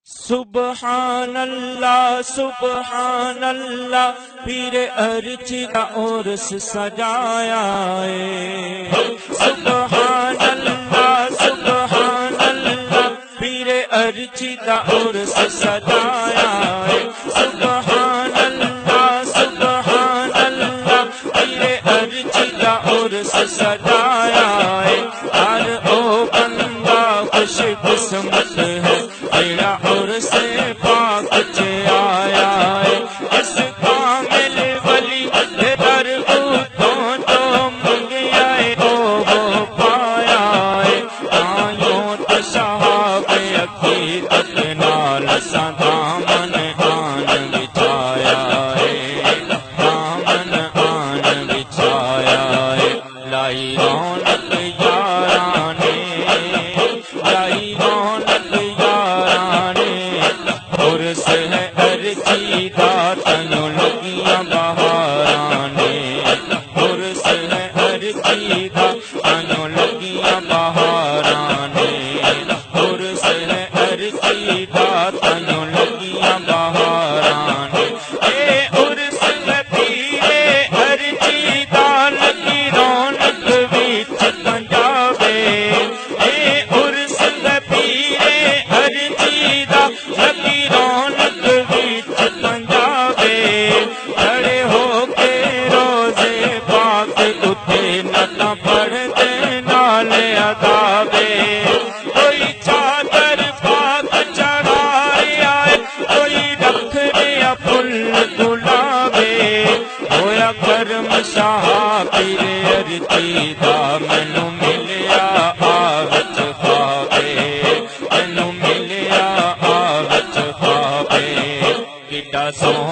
سبحان اللہ سبحان اللہ، پیر ارچ کا عرس سجایا ہے۔ سبحان اللہ سبحان اللہ، پیر ارچ کا عرس سجایا ہے۔ سبحان اللہ سبحان اللہ، پیر ارچ کا عرس سجایا ہے۔ ہر او بندہ خوش قسمت ہے، تیرا عرس پاک چ آیا ہے۔ اس کامل ولی کے در تو منگیا ہے، وہ پایا ہے۔ آیوں تو شہاب عقیدت نال سا دامن آن بچھایا ہے، دامن آن بچھایا ہے۔ لائی رونق یارانے، لائی رونق یارانے، عرس ہے ارچی دا تنو لگیاں بہارانے۔ عرس ہے ارچی دا تنو لگیاں بہارانے۔ عرس ہے ارچی دا تنو لگیاں بہارانے۔ اے عرس ہے پیرے ارچی دا لگی رونق وچ پنجابے۔ اے عرس ہے پیرے ارچی دا لگی رونق وچ پنجابے۔ کھڑے ہو کے روزے پاک اتے نعتاں پڑھدے نال ادابے۔ کوئی چادر پاک چڑھایا ہے، کوئی رکھ دیا پھل گلابے۔ ہویا کرم شاہ پیر ارچی دا، مینوں ملیا آوچ خوابے، مینوں ملیا آوچ خوابے۔ کڈا سوہنا